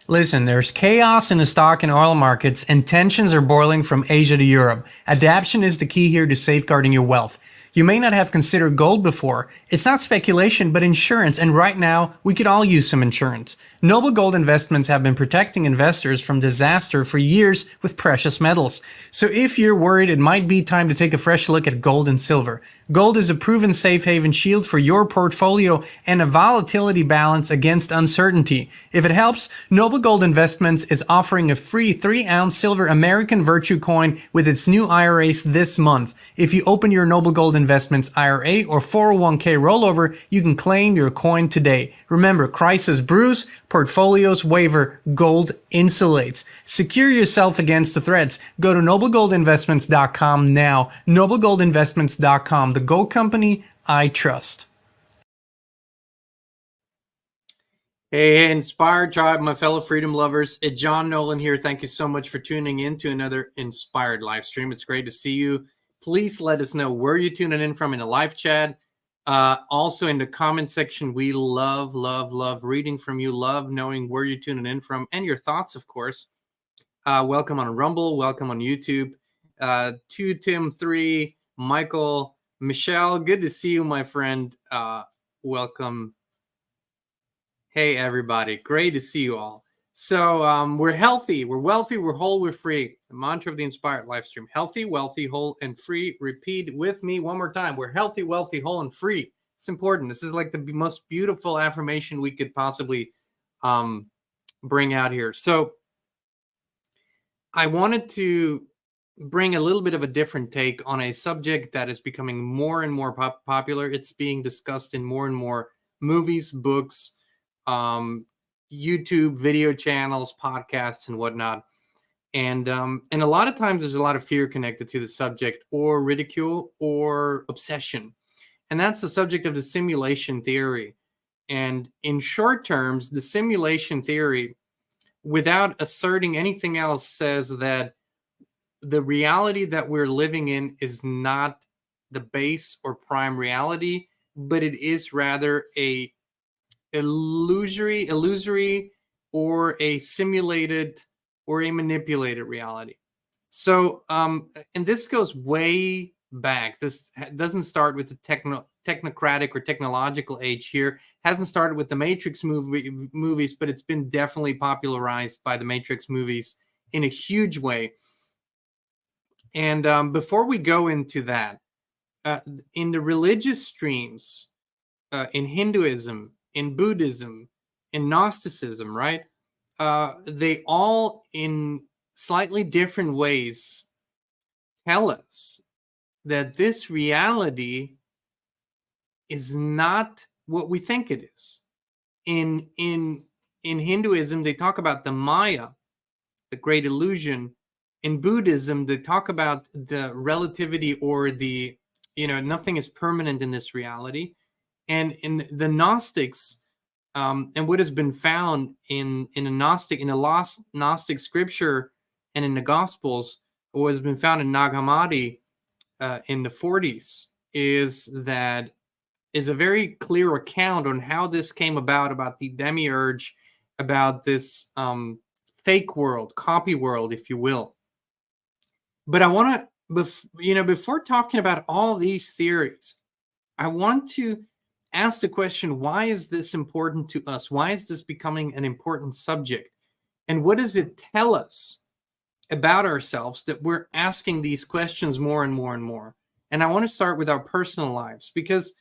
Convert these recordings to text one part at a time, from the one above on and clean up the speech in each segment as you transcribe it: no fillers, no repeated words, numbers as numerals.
Listen, there's chaos in the stock and oil markets, and tensions are boiling from Asia to Europe. Adaptation is the key here to safeguarding your wealth. You may not have considered gold before. It's not speculation, but insurance, and right now, we could all use some insurance. Noble Gold Investments have been protecting investors from disaster for years with precious metals. So if you're worried, it might be time to take a fresh look at gold and silver. Gold is a proven safe haven shield for your portfolio and a volatility balance against uncertainty. If it helps, Noble Gold Investments is offering a free 3-ounce silver American Virtue coin with its new IRAs this month. If you open your Noble Gold Investments IRA or 401k rollover, you can claim your coin today. Remember, crisis brews, portfolios waver, gold insulates. Secure yourself against the threats. Go to noblegoldinvestments.com now. noblegoldinvestments.com, the gold company I trust. Hey, Inspired Tribe, my fellow freedom lovers. It's John Nolan here. Thank you so much for tuning in to another Inspired live stream. It's great to see you. Please let us know where you're tuning in from in the live chat. Also in the comment section, we love reading from you, love knowing where you're tuning in from, and your thoughts, of course. Welcome on Rumble, welcome on YouTube. 2 Tim 3, Michael, Michelle, good to see you, my friend. Welcome. Hey, everybody. Great to see you all. So we're healthy, we're wealthy, we're whole, we're free. The mantra of the Inspired live stream. Healthy, wealthy, whole, and free. Repeat with me one more time. We're healthy, wealthy, whole, and free. It's important. This is like the most beautiful affirmation we could possibly bring out here. So I wanted to bring a little bit of a different take on a subject that is becoming more and more popular. It's being discussed in more and more movies, books, YouTube video channels, podcasts, and whatnot. And a lot of times there's a lot of fear connected to the subject, or ridicule, or obsession. And that's the subject of the simulation theory. And in short terms, the simulation theory, without asserting anything else, says that the reality that we're living in is not the base or prime reality, but it is rather a illusory or a simulated or a manipulated reality. So and this goes way back. This doesn't start with the technocratic or technological age here. It hasn't started with the Matrix movies, but it's been definitely popularized by the Matrix movies in a huge way. And before we go into that, in the religious streams, in Hinduism, in Buddhism, in Gnosticism, right? They all, in slightly different ways, tell us that this reality is not what we think it is. In Hinduism, they talk about the Maya, the great illusion. In Buddhism, they talk about the relativity, or the, nothing is permanent in this reality. And in the Gnostics, and what has been found in a lost Gnostic scripture and in the Gospels, what has been found in Nag Hammadi in the 40s, is a very clear account on how this came about the demiurge, about this fake world, copy world, if you will. But I want to, before talking about all these theories, I want to ask the question, why is this important to us? Why is this becoming an important subject? And what does it tell us about ourselves that we're asking these questions more and more and more? And I want to start with our personal lives, because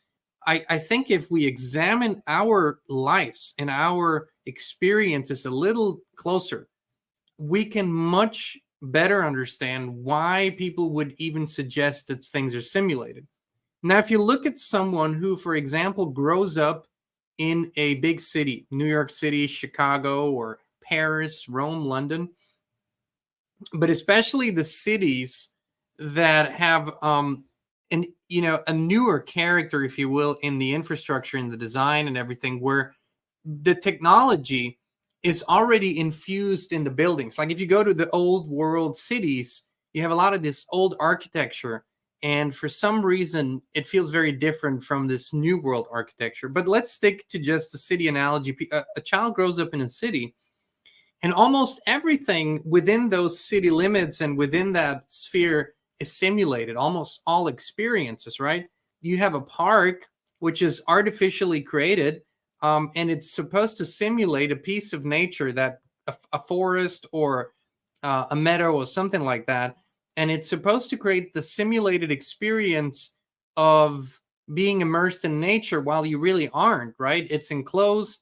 I think if we examine our lives and our experiences a little closer, we can much better understand why people would even suggest that things are simulated. Now, if you look at someone who, for example, grows up in a big city, New York City, Chicago, or Paris, Rome, London, but especially the cities that have a newer character, if you will, in the infrastructure, in the design and everything, where the technology is already infused in the buildings. Like if you go to the old world cities, you have a lot of this old architecture. And for some reason, it feels very different from this new world architecture. But let's stick to just the city analogy. A child grows up in a city, And almost everything within those city limits and within that sphere is simulated, almost all experiences, right? You have a park, which is artificially created, and it's supposed to simulate a piece of nature, that a forest or a meadow or something like that. And it's supposed to create the simulated experience of being immersed in nature while you really aren't, right? It's enclosed,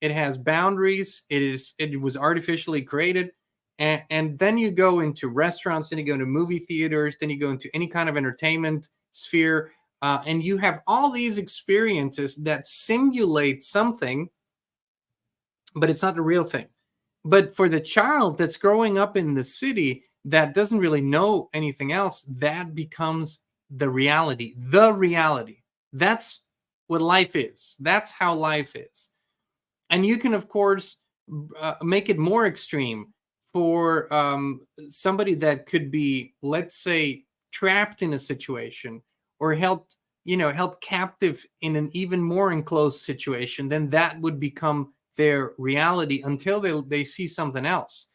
it has boundaries, it was artificially created. And then you go into restaurants, then you go into movie theaters, then you go into any kind of entertainment sphere, and you have all these experiences that simulate something, but it's not the real thing. But for the child that's growing up in the city that doesn't really know anything else, that becomes the reality. The reality. That's what life is. That's how life is. And you can, of course, make it more extreme for somebody that could be, let's say, trapped in a situation or held captive in an even more enclosed situation. Then that would become their reality until they see something else.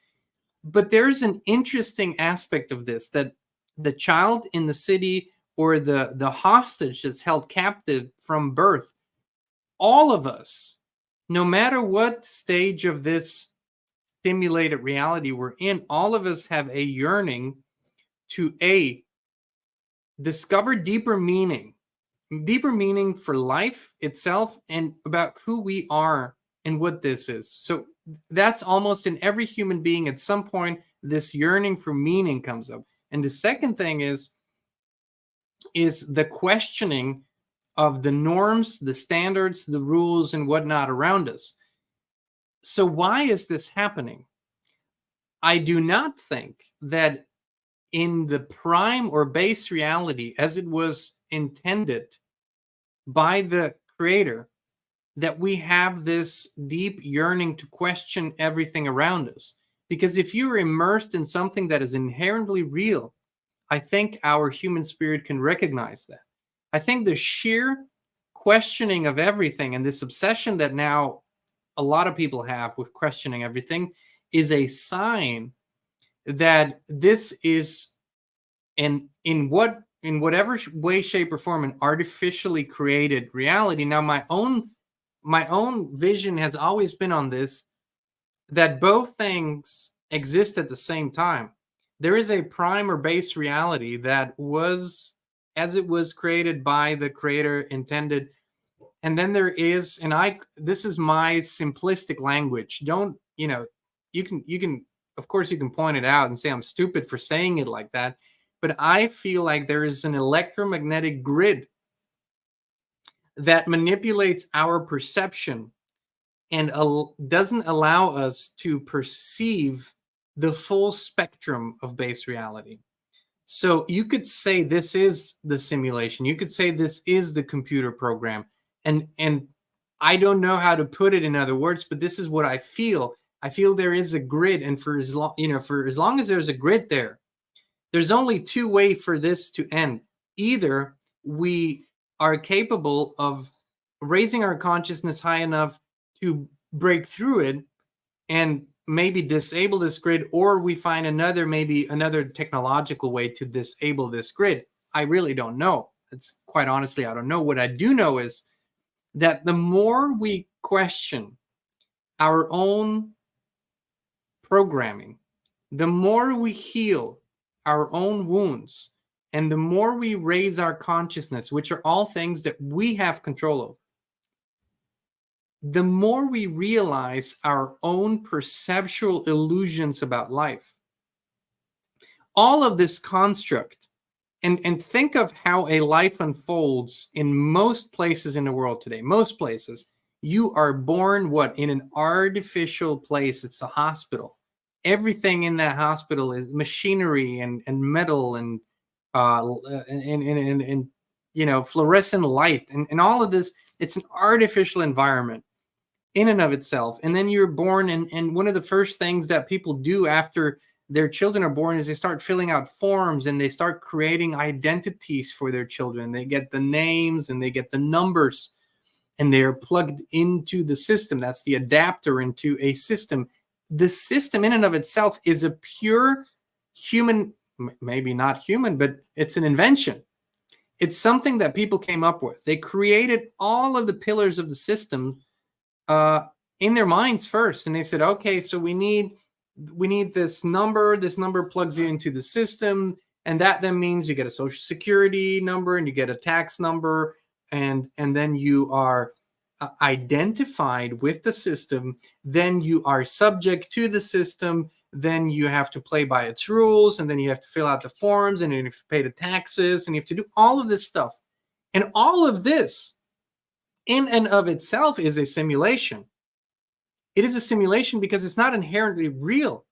But there's an interesting aspect of this, that the child in the city or the hostage that's held captive from birth, all of us, no matter what stage of this simulated reality we're in, all of us have a yearning to discover deeper meaning for life itself and about who we are and what this is. So that's almost in every human being at some point, this yearning for meaning comes up. And the second thing is the questioning of the norms, the standards, the rules, and whatnot around us. So why is this happening? I do not think that in the prime or base reality, as it was intended by the creator, that we have this deep yearning to question everything around us. Because if you're immersed in something that is inherently real, I think our human spirit can recognize that. I think the sheer questioning of everything and this obsession that now a lot of people have with questioning everything is a sign that this is in whatever way, shape, or form an artificially created reality. Now, my own vision has always been on this, that both things exist at the same time. There is a prime or base reality that was as it was created by the creator intended. And then there is, this is my simplistic language. Don't, you can, of course, you can point it out and say I'm stupid for saying it like that. But I feel like there is an electromagnetic grid that manipulates our perception and doesn't allow us to perceive the full spectrum of base reality. So you could say this is the simulation. You could say this is the computer program. And I don't know how to put it in other words, but this is what I feel. I feel there is a grid, and for as long as there's a grid there, there's only two ways for this to end. Either we are capable of raising our consciousness high enough to break through it and maybe disable this grid, or we find another technological way to disable this grid. I really don't know. It's quite honestly, I don't know. What I do know is that the more we question our own programming, the more we heal our own wounds, and the more we raise our consciousness, which are all things that we have control over, the more we realize our own perceptual illusions about life. All of this construct, and think of how a life unfolds in most places in the world today. Most places, you are born in an artificial place. It's a hospital. Everything in that hospital is machinery and metal and fluorescent light and all of this. It's an artificial environment in and of itself. And then you're born, and one of the first things that people do after their children are born is they start filling out forms and they start creating identities for their children. They get the names and they get the numbers, and they're plugged into the system. That's the adapter into a system. the system in and of itself is a pure human, maybe not human, but it's an invention. It's something that people came up with. They created all of the pillars of the system in their minds first, and they said, okay, so we need this number. This number plugs you into the system, and that then means you get a social security number and you get a tax number, and then you are identified with the system. Then you are subject to the system. Then you have to play by its rules, and then you have to fill out the forms, and then you have to pay the taxes, and you have to do all of this stuff. And all of this in and of itself is a simulation. It is a simulation because it's not inherently real.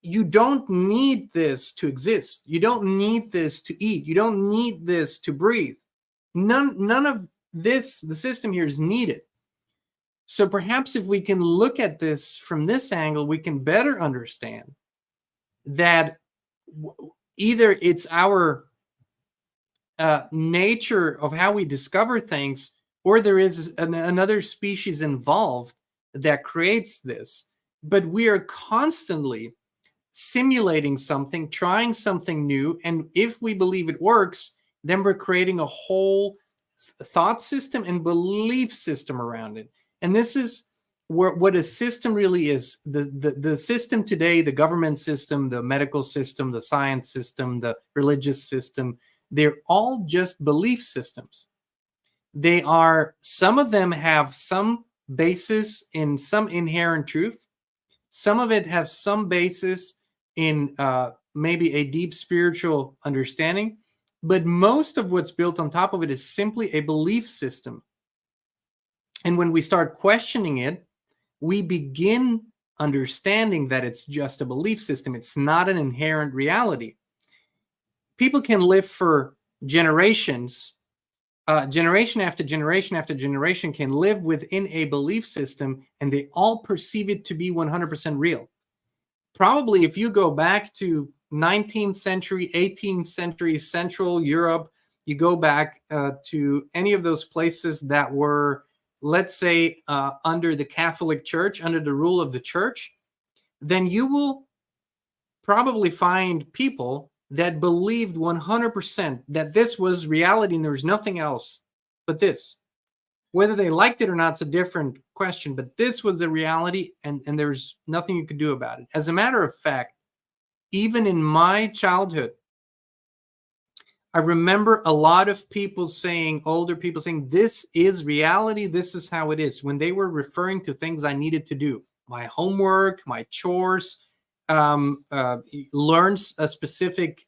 You don't need this to exist. You don't need this to eat. You don't need this to breathe. None of this, the system here, is needed. So perhaps if we can look at this from this angle, we can better understand that either it's our nature of how we discover things, or there is another species involved that creates this. But we are constantly simulating something, trying something new, and if we believe it works, then we're creating a whole thought system and belief system around it. And this is what a system really is. The system today, the government system, the medical system, the science system, the religious system, they're all just belief systems. They are, some of them have some basis in some inherent truth. Some of it have some basis in maybe a deep spiritual understanding. But most of what's built on top of it is simply a belief system. And when we start questioning it, we begin understanding that it's just a belief system. It's not an inherent reality. People can live for generations, generation after generation after generation can live within a belief system, and they all perceive it to be 100% real. Probably if you go back to 19th century, 18th century Central Europe, you go back to any of those places that were, let's say, under the Catholic Church, under the rule of the church, then you will probably find people that believed 100% that this was reality and there was nothing else but this. Whether they liked it or not is a different question, but this was the reality, and there's nothing you could do about it. As a matter of fact, even in my childhood, I remember a lot of people saying, older people saying, this is reality, this is how it is, when they were referring to things I needed to do. My homework, my chores, learn a specific,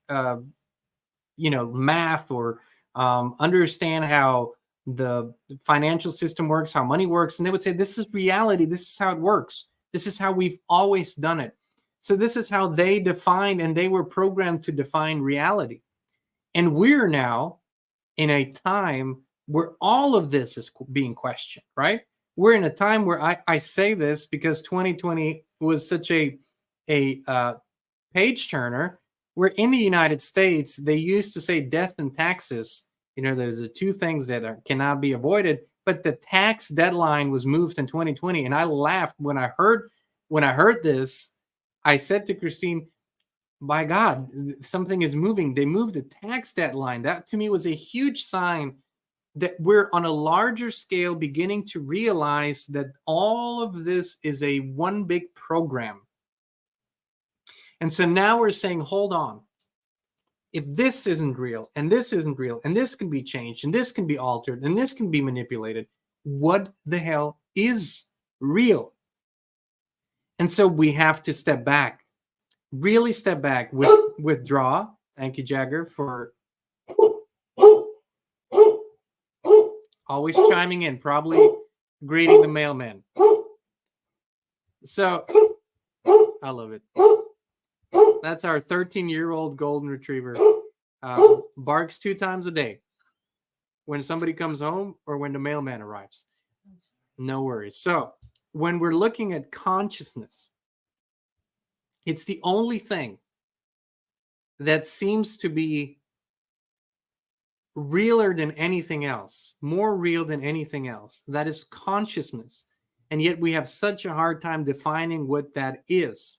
math, or understand how the financial system works, how money works. And they would say, this is reality, this is how it works. This is how we've always done it. So this is how they defined, and they were programmed to define reality. And we're now in a time where all of this is being questioned, right? We're in a time where I say this because 2020 was such a page turner, where in the United States, they used to say death and taxes. There's the two things that cannot be avoided, but the tax deadline was moved in 2020. And I laughed when I heard this. I said to Christine, by God, something is moving. They moved the tax deadline. That to me was a huge sign that we're on a larger scale beginning to realize that all of this is a one big program. And so now we're saying, hold on. If this isn't real, and this isn't real, and this can be changed, and this can be altered, and this can be manipulated, what the hell is real? And so we have to step back. Really step back, withdraw. Thank you, Jagger, for always chiming in, probably greeting the mailman. So, I love it. That's our 13-year-old golden retriever. Barks 2 times a day. When somebody comes home or when the mailman arrives. No worries. So, when we're looking at consciousness, it's the only thing that seems to be realer than anything else, more real than anything else. That is consciousness. and yet we have such a hard time defining what that is.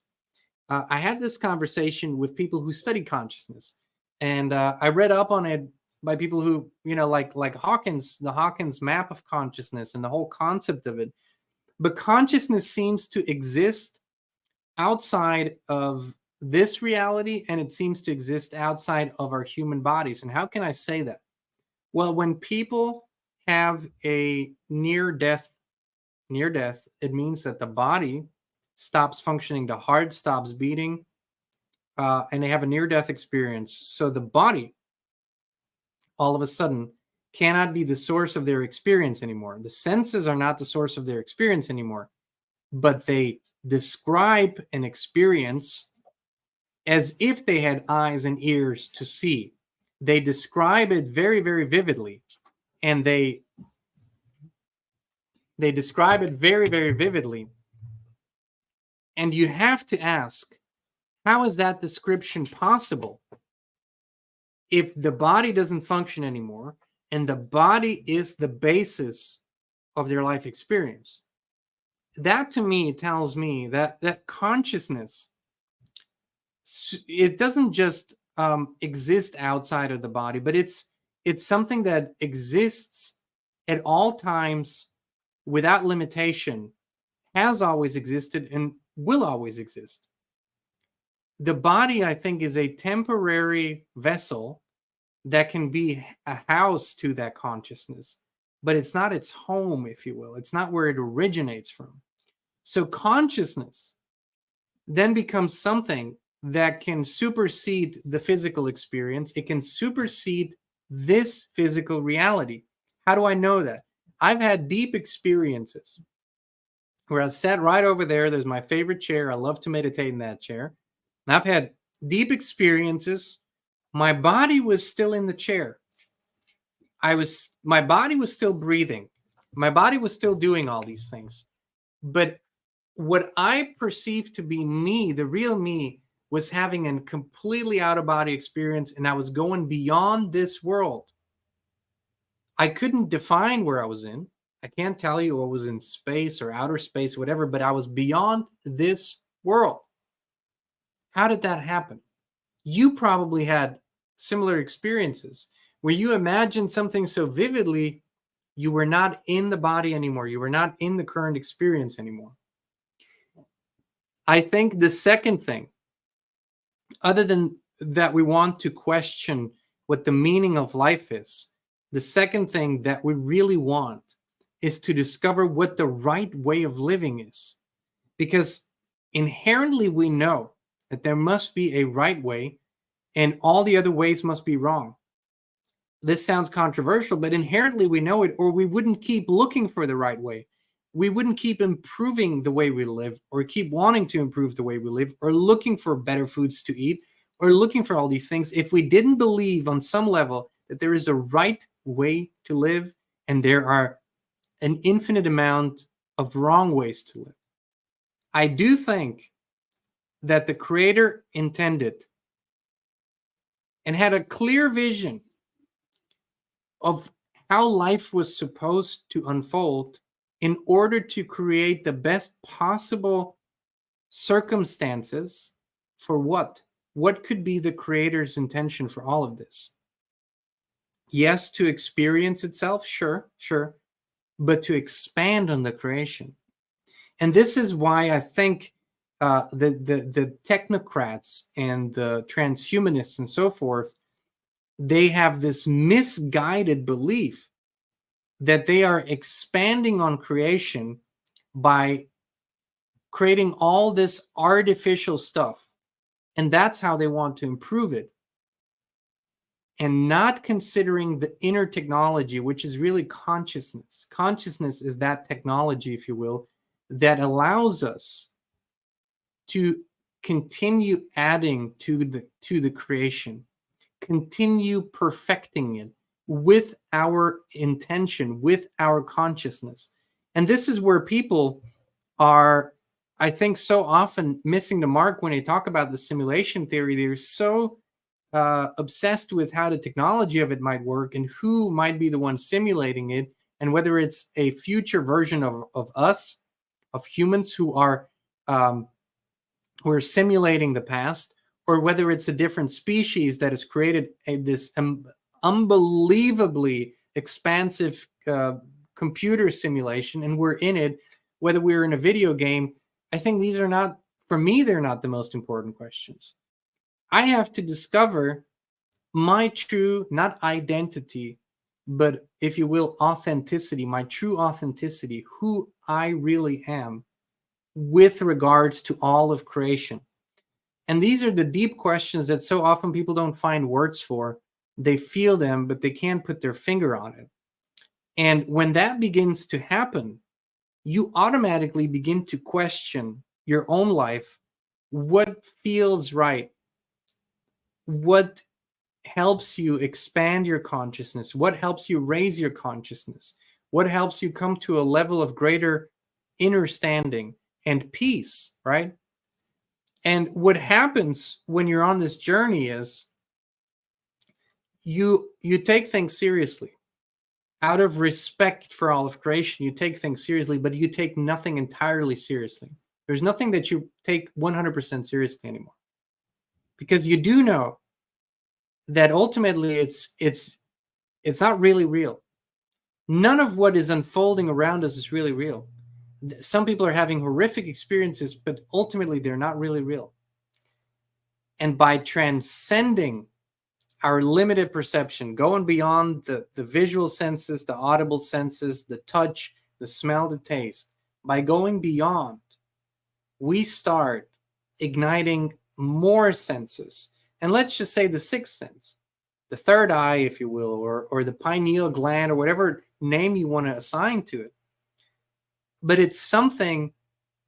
I had this conversation with people who study consciousness, and I read up on it by people who, like Hawkins, the Hawkins map of consciousness and the whole concept of it. But consciousness seems to exist outside of this reality, and it seems to exist outside of our human bodies. And how can I say that? Well, when people have a near death, it means that the body stops functioning, the heart stops beating, and they have a near death experience. So the body all of a sudden cannot be the source of their experience anymore. The senses are not the source of their experience anymore, but they describe an experience as if they had eyes and ears to see. They describe it very, very vividly, and they describe it very, very vividly. And you have to ask, how is that description possible if the body doesn't function anymore and the body is the basis of their life experience? That to me tells me that consciousness, it doesn't just exist outside of the body, but it's something that exists at all times without limitation, has always existed, and will always exist. The body, I think, is a temporary vessel that can be a house to that consciousness, but it's not its home, if you will. It's not where it originates from. So consciousness then becomes something that can supersede the physical experience. It can supersede this physical reality. How do I know that? I've had deep experiences where I sat right over there. There's my favorite chair. I love to meditate in that chair. I've had deep experiences. My body was still in the chair. My body was still breathing. My body was still doing all these things. But what I perceived to be me, the real me, was having a completely out-of-body experience, and I was going beyond this world. I couldn't define where I was in. I can't tell you I was in space or outer space, whatever, but I was beyond this world. How did that happen? You probably had similar experiences where you imagined something so vividly, you were not in the body anymore. You were not in the current experience anymore. I think the second thing, other than that we want to question what the meaning of life is, the second thing that we really want is to discover what the right way of living is. Because inherently we know that there must be a right way and all the other ways must be wrong. This sounds controversial, but inherently we know it, or we wouldn't keep looking for the right way. We wouldn't keep improving the way we live, or keep wanting to improve the way we live, or looking for better foods to eat, or looking for all these things if we didn't believe on some level that there is a right way to live and there are an infinite amount of wrong ways to live. I do think that the Creator intended and had a clear vision of how life was supposed to unfold in order to create the best possible circumstances for what? What could be the Creator's intention for all of this? Yes, to experience itself, sure, but to expand on the creation. And this is why I think the technocrats and the transhumanists and so forth, they have this misguided belief that they are expanding on creation by creating all this artificial stuff. And that's how they want to improve it. And not considering the inner technology, which is really consciousness. Consciousness is that technology, if you will, that allows us to continue adding to the creation, continue perfecting it with our intention, with our consciousness. And this is where people are, I think, so often missing the mark when they talk about the simulation theory. They're so obsessed with how the technology of it might work and who might be the one simulating it, and whether it's a future version of us of humans who are simulating the past, or whether it's a different species that has created this unbelievably expansive computer simulation, and we're in it, whether we're in a video game. I think these are not, for me, they're not the most important questions. I have to discover my true, not identity, but if you will, authenticity, my true authenticity, who I really am with regards to all of creation. And these are the deep questions that so often people don't find words for. They feel them, but they can't put their finger on it. And when that begins to happen, you automatically begin to question your own life. What feels right? What helps you expand your consciousness? What helps you raise your consciousness? What helps you come to a level of greater understanding and peace, right? And what happens when you're on this journey is you take things seriously. Out of respect for all of creation, you take things seriously, but you take nothing entirely seriously. There's nothing that you take 100% seriously anymore. Because you do know that ultimately it's not really real. None of what is unfolding around us is really real. Some people are having horrific experiences, but ultimately they're not really real. And by transcending our limited perception, going beyond the visual senses, the audible senses, the touch, the smell, the taste, by going beyond, we start igniting more senses. And let's just say the sixth sense, the third eye, if you will, or the pineal gland, or whatever name you want to assign to it. But it's something,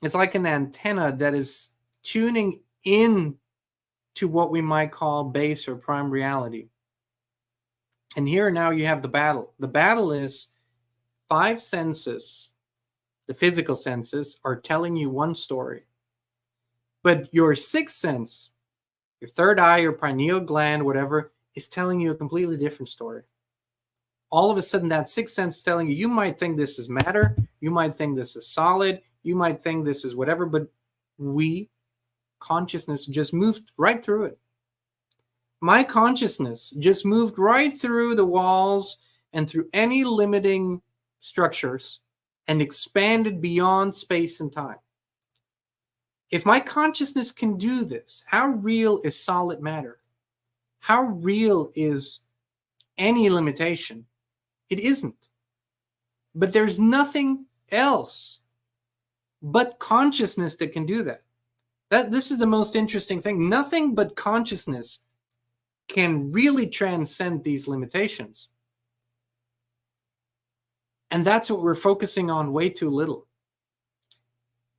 it's like an antenna that is tuning in to what we might call base or prime reality. And here now you have the battle. The battle is 5 senses, the physical senses, are telling you one story. But your sixth sense, your third eye, your pineal gland, whatever, is telling you a completely different story. All of a sudden, that sixth sense is telling you, you might think this is matter, you might think this is solid, you might think this is whatever, but consciousness just moved right through it. My consciousness just moved right through the walls and through any limiting structures and expanded beyond space and time. If my consciousness can do this, how real is solid matter? How real is any limitation? It isn't. But there's nothing else but consciousness that can do that. This is the most interesting thing. Nothing but consciousness can really transcend these limitations. And that's what we're focusing on way too little.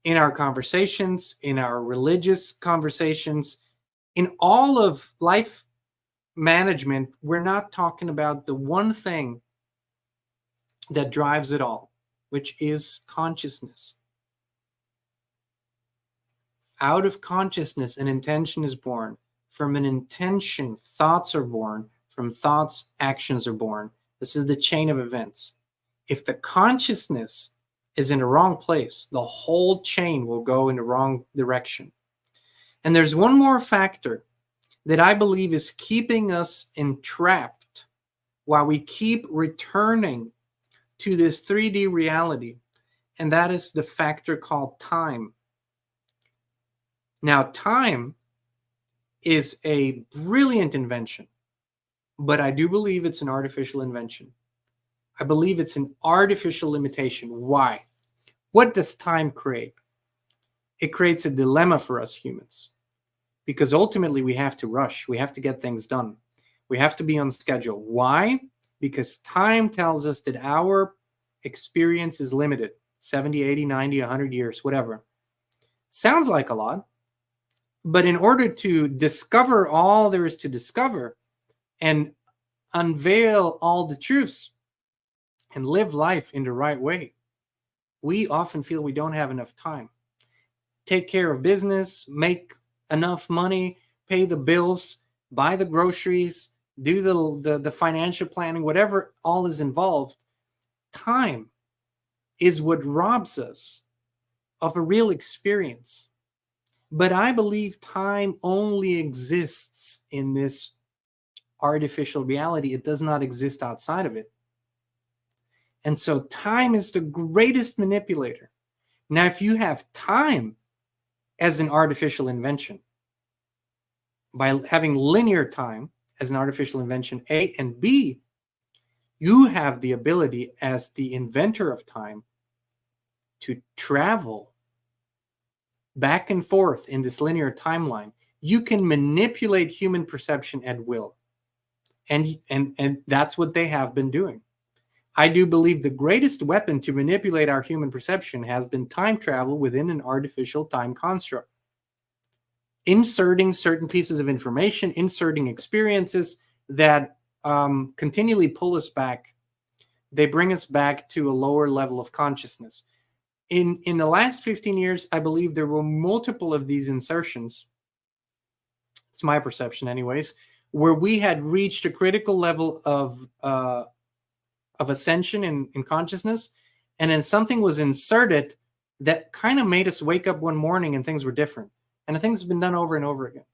In our conversations, in our religious conversations, in all of life management, we're not talking about the one thing that drives it all, which is consciousness. Out of consciousness, an intention is born. From an intention, thoughts are born. From thoughts, actions are born. This is the chain of events. If the consciousness is in the wrong place, the whole chain will go in the wrong direction. And there's one more factor that I believe is keeping us entrapped while we keep returning to this 3D reality, and that is the factor called time. Now, time is a brilliant invention, but I do believe it's an artificial invention. I believe it's an artificial limitation. Why? What does time create? It creates a dilemma for us humans, because ultimately we have to rush. We have to get things done. We have to be on schedule. Why? Because time tells us that our experience is limited. 70, 80, 90, 100 years, whatever. Sounds like a lot. But in order to discover all there is to discover and unveil all the truths and live life in the right way, we often feel we don't have enough time. Take care of business, make enough money, pay the bills, buy the groceries, do the financial planning, whatever all is involved. Time is what robs us of a real experience. But I believe time only exists in this artificial reality. It does not exist outside of it. And so time is the greatest manipulator. Now, if you have time as an artificial invention, by having linear time as an artificial invention, A, and B, you have the ability as the inventor of time to travel back and forth in this linear timeline. You can manipulate human perception at will. And that's what they have been doing. I do believe the greatest weapon to manipulate our human perception has been time travel within an artificial time construct. Inserting certain pieces of information, inserting experiences that continually pull us back. They bring us back to a lower level of consciousness. In the last 15 years, I believe there were multiple of these insertions. It's my perception anyways, where we had reached a critical level of ascension in consciousness, and then something was inserted that kind of made us wake up one morning and things were different. And the things have been done over and over again.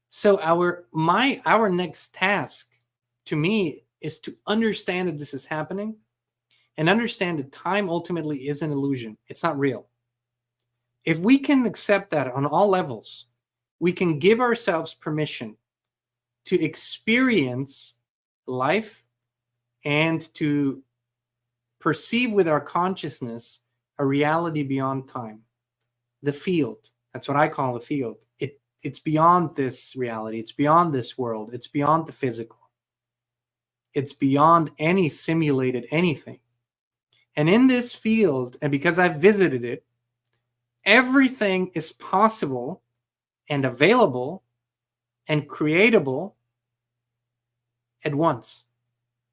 So our next task, to me, is to understand that this is happening and understand that time ultimately is an illusion. It's not real. If we can accept that on all levels, we can give ourselves permission to experience life and to perceive with our consciousness a reality beyond time. The field. That's what I call the field. It's beyond this reality. It's beyond this world. It's beyond the physical. It's beyond any simulated anything. And in this field, and because I've visited it, everything is possible and available and creatable at once.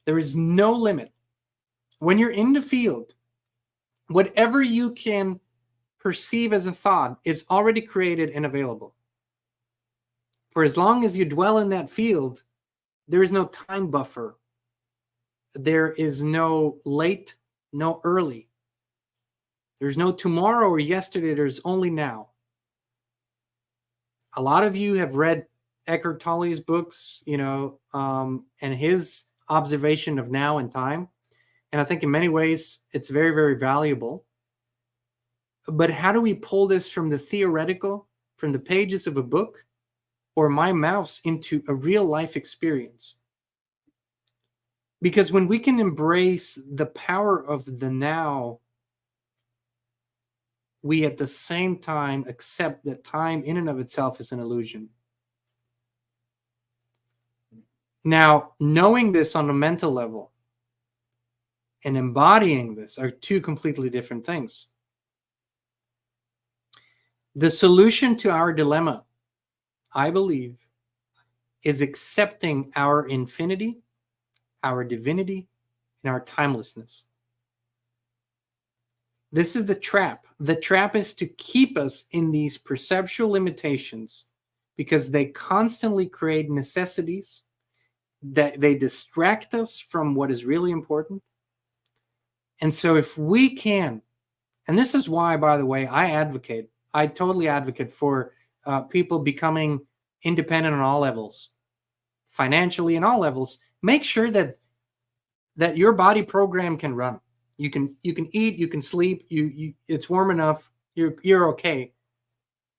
There is no limit. When you're in the field, whatever you can perceive as a thought is already created and available. For as long as you dwell in that field, there is no time buffer. There is no late, no early. There's no tomorrow or yesterday. There's only now. A lot of you have read Eckhart Tolle's books, and his observation of now and time. And I think in many ways, it's very, very valuable. But how do we pull this from the theoretical, from the pages of a book, or my mouse into a real life experience? Because when we can embrace the power of the now, we at the same time accept that time in and of itself is an illusion. Now, knowing this on a mental level and embodying this are two completely different things. The solution to our dilemma, I believe, is accepting our infinity, our divinity, and our timelessness. This is the trap. The trap is to keep us in these perceptual limitations because they constantly create necessities, that they distract us from what is really important. And so if we can, and this is why, by the way, I totally advocate for people becoming independent on all levels, financially and all levels. Make sure that your body program can run. You can eat, you can sleep, it's warm enough, you're okay.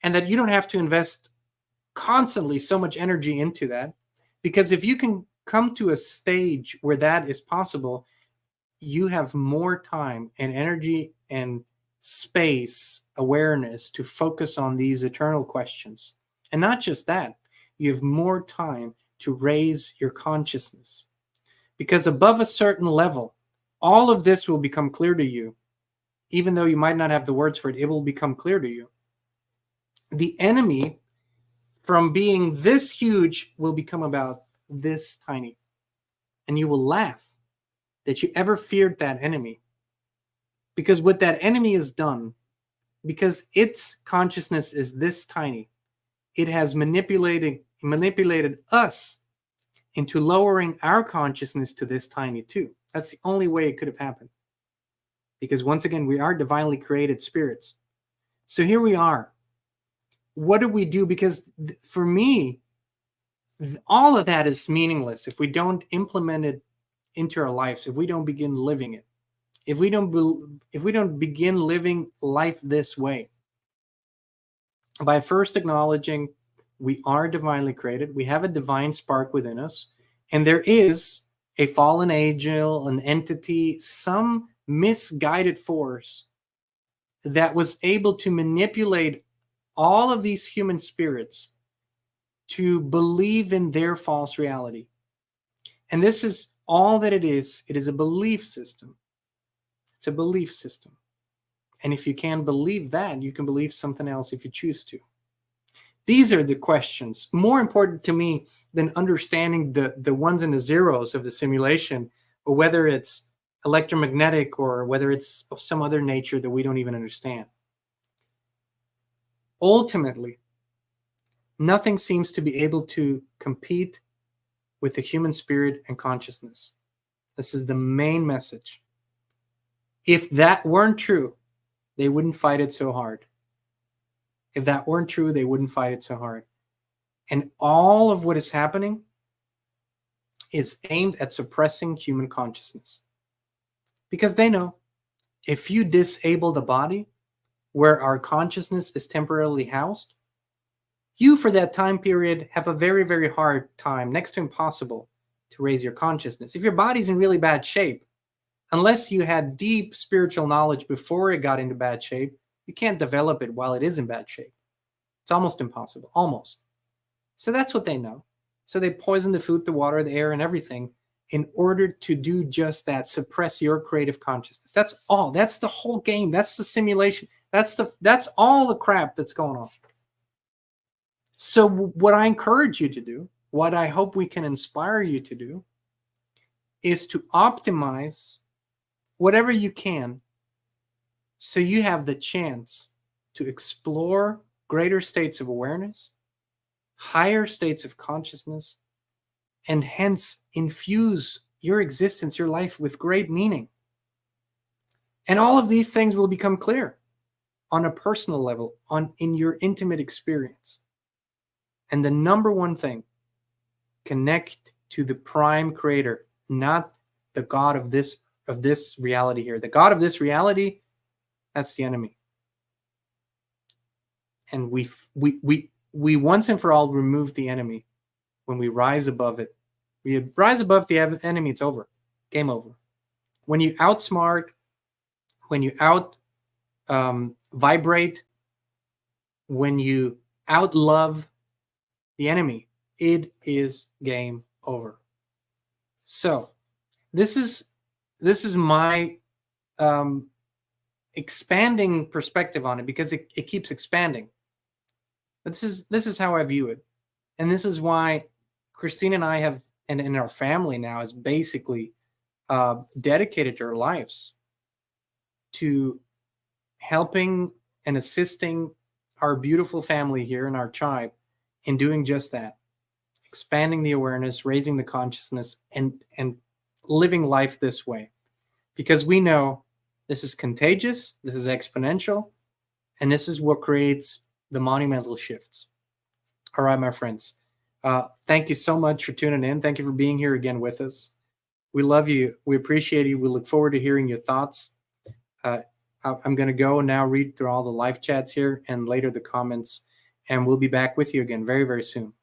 And that you don't have to invest constantly so much energy into that. Because if you can come to a stage where that is possible, you have more time and energy and space, awareness to focus on these eternal questions. And not just that, you have more time to raise your consciousness. Because above a certain level, all of this will become clear to you. Even though you might not have the words for it, it will become clear to you. The enemy, from being this huge, will become about this tiny. And you will laugh that you ever feared that enemy. Because what that enemy has done, because its consciousness is this tiny, it has manipulated us into lowering our consciousness to this tiny too. That's the only way it could have happened. Because once again, we are divinely created spirits. So here we are. What do we do? Because for me, all of that is meaningless if we don't implement it into our lives, if we don't begin living it, if we don't begin living life this way, by first acknowledging we are divinely created, we have a divine spark within us, and there is a fallen angel, an entity, some misguided force that was able to manipulate all of these human spirits to believe in their false reality. And this is all that it is. It is a belief system. It's a belief system. And if you can believe that, you can believe something else if you choose to. These are the questions more important to me than understanding the ones and the zeros of the simulation, or whether it's electromagnetic or whether it's of some other nature that we don't even understand. Ultimately, nothing seems to be able to compete with the human spirit and consciousness. This is the main message. If that weren't true, they wouldn't fight it so hard. If that weren't true, they wouldn't fight it so hard. And all of what is happening is aimed at suppressing human consciousness. Because they know if you disable the body where our consciousness is temporarily housed, you, for that time period, have a very, very hard time, next to impossible, to raise your consciousness. If your body's in really bad shape, unless you had deep spiritual knowledge before it got into bad shape, you can't develop it while it is in bad shape. It's almost impossible, almost. So that's what they know. So they poison the food, the water, the air, and everything in order to do just that, suppress your creative consciousness. That's all. That's the whole game. That's the simulation. That's all the crap that's going on. So what I encourage you to do, what I hope we can inspire you to do, is to optimize whatever you can so you have the chance to explore greater states of awareness, higher states of consciousness, and hence infuse your existence, your life, with great meaning. And all of these things will become clear on a personal level, in your intimate experience. And the number one thing, connect to the prime creator, not the God of this reality here. The God of this reality, that's the enemy. And we once and for all remove the enemy when we rise above it. We rise above the enemy, it's over. Game over. When you outsmart, when you vibrate, when you outlove the enemy, it is game over. So this is my expanding perspective on it, because it keeps expanding. But this is how I view it. And this is why Christine and I have, and in our family now, is basically dedicated our lives to helping and assisting our beautiful family here in our tribe in doing just that, expanding the awareness, raising the consciousness, and living life this way. Because we know this is contagious, this is exponential, and this is what creates the monumental shifts. All right, my friends. Thank you so much for tuning in. Thank you for being here again with us. We love you. We appreciate you. We look forward to hearing your thoughts. I'm going to go now read through all the live chats here and later the comments, and we'll be back with you again very, very soon.